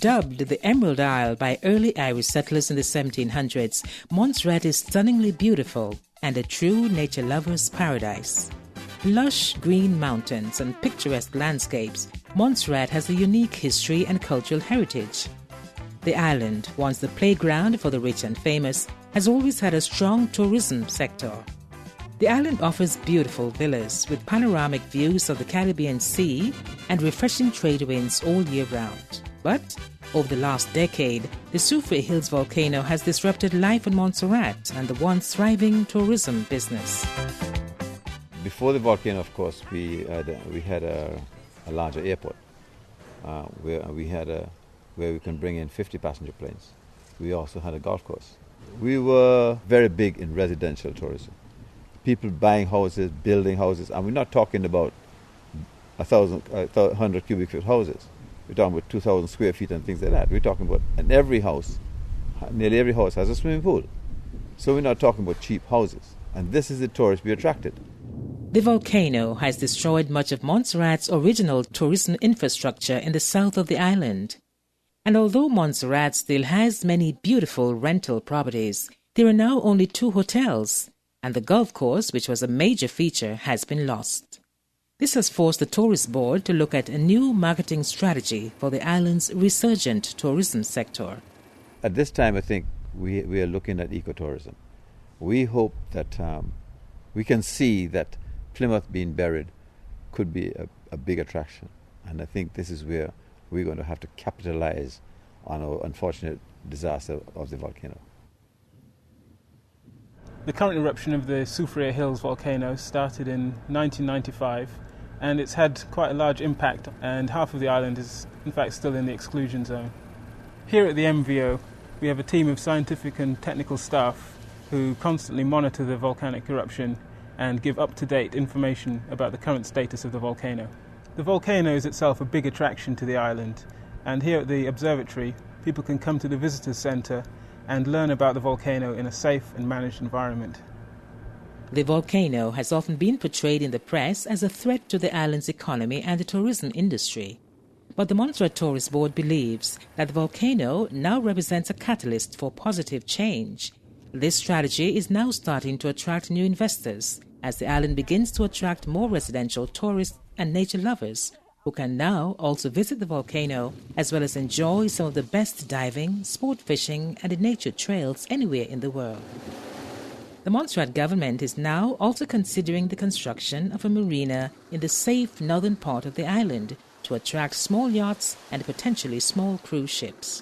Dubbed the Emerald Isle by early Irish settlers in the 1700s, Montserrat is stunningly beautiful and a true nature lover's paradise. Lush green mountains and picturesque landscapes, Montserrat has a unique history and cultural heritage. The island, once the playground for the rich and famous, has always had a strong tourism sector. The island offers beautiful villas with panoramic views of the Caribbean Sea and refreshing trade winds all year round. But over the last decade, the Soufriere Hills volcano has disrupted life in Montserrat and the once thriving tourism business. Before the volcano, of course, we had a larger airport where we can bring in 50 passenger planes. We also had a golf course. We were very big in residential tourism. People buying houses, building houses, and we're not talking about 100 cubic foot houses. We're talking about 2,000 square feet and things like that. We're talking about, and nearly every house has a swimming pool. So we're not talking about cheap houses. And this is the tourists we attracted. The volcano has destroyed much of Montserrat's original tourism infrastructure in the south of the island. And although Montserrat still has many beautiful rental properties, there are now only 2 hotels, and the golf course, which was a major feature, has been lost. This has forced the Tourist Board to look at a new marketing strategy for the island's resurgent tourism sector. At this time, I think we are looking at ecotourism. We hope that we can see that Plymouth being buried could be a big attraction. And I think this is where we're going to have to capitalize on our unfortunate disaster of the volcano. The current eruption of the Soufriere Hills volcano started in 1995, and it's had quite a large impact, and half of the island is in fact still in the exclusion zone. Here at the MVO, we have a team of scientific and technical staff who constantly monitor the volcanic eruption and give up-to-date information about the current status of the volcano. The volcano is itself a big attraction to the island, and here at the observatory, people can come to the visitors centre and learn about the volcano in a safe and managed environment. The volcano has often been portrayed in the press as a threat to the island's economy and the tourism industry. But the Montserrat Tourist Board believes that the volcano now represents a catalyst for positive change. This strategy is now starting to attract new investors as the island begins to attract more residential tourists and nature lovers who can now also visit the volcano as well as enjoy some of the best diving, sport fishing and nature trails anywhere in the world. The Montserrat government is now also considering the construction of a marina in the safe northern part of the island to attract small yachts and potentially small cruise ships.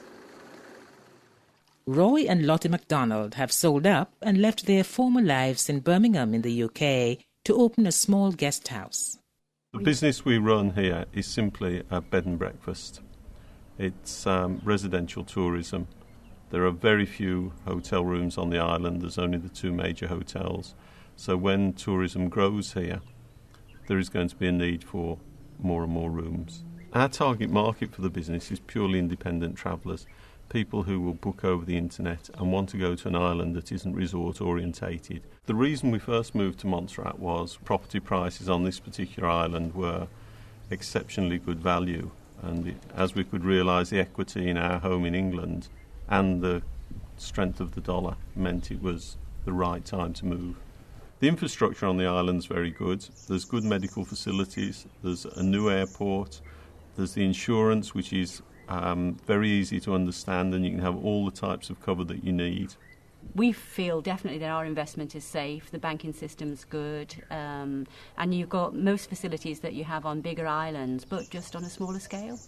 Roy and Lottie MacDonald have sold up and left their former lives in Birmingham in the UK to open a small guest house. The business we run here is simply a bed and breakfast. It's residential tourism. There are very few hotel rooms on the island. There's only the 2 major hotels. So when tourism grows here, there is going to be a need for more and more rooms. Our target market for the business is purely independent travellers, people who will book over the internet and want to go to an island that isn't resort orientated. The reason we first moved to Montserrat was property prices on this particular island were exceptionally good value, and as we could realise the equity in our home in England and the strength of the dollar meant it was the right time to move. The infrastructure on the island is very good. There's good medical facilities, there's a new airport, there's the insurance which is very easy to understand, and you can have all the types of cover that you need. We feel definitely that our investment is safe, the banking system's good, and you've got most facilities that you have on bigger islands, but just on a smaller scale.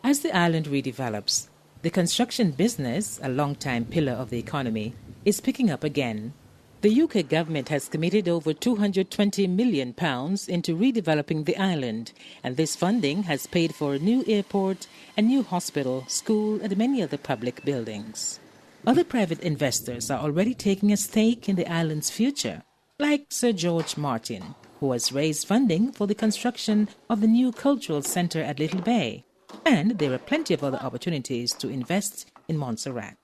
As the island redevelops, the construction business, a long-time pillar of the economy, is picking up again. The UK government has committed over £220 million into redeveloping the island, and this funding has paid for a new airport, a new hospital, school and many other public buildings. Other private investors are already taking a stake in the island's future, like Sir George Martin, who has raised funding for the construction of the new cultural centre at Little Bay. And there are plenty of other opportunities to invest in Montserrat.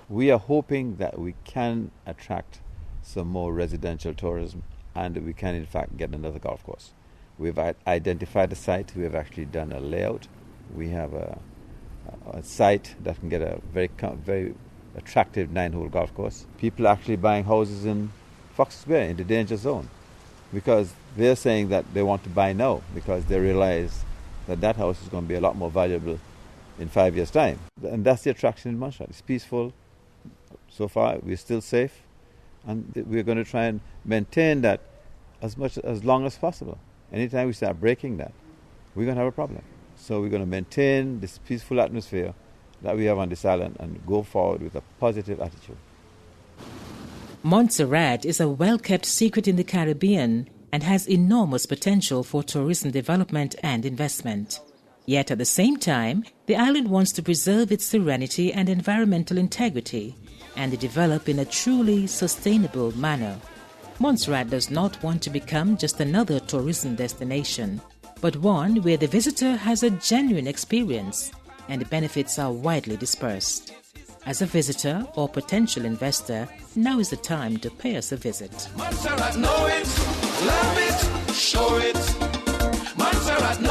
We are hoping that we can attract some more residential tourism and we can in fact get another golf course. We've identified a site, we have actually done a layout, We have a site that can get a very attractive 9-hole golf course. People are actually buying houses in Fox's Bay in the danger zone because they're saying that they want to buy now because they realize that house is going to be a lot more valuable in 5 years' time. And that's the attraction in Montserrat. It's peaceful. So far, we're still safe. And we're going to try and maintain that as long as possible. Anytime we start breaking that, we're going to have a problem. So we're going to maintain this peaceful atmosphere that we have on this island and go forward with a positive attitude. Montserrat is a well-kept secret in the Caribbean and has enormous potential for tourism development and investment. Yet at the same time, the island wants to preserve its serenity and environmental integrity and develop in a truly sustainable manner. Montserrat does not want to become just another tourism destination, but one where the visitor has a genuine experience and the benefits are widely dispersed. As a visitor or potential investor, now is the time to pay us a visit. Montserrat, know it, love it, show it. Montserrat, know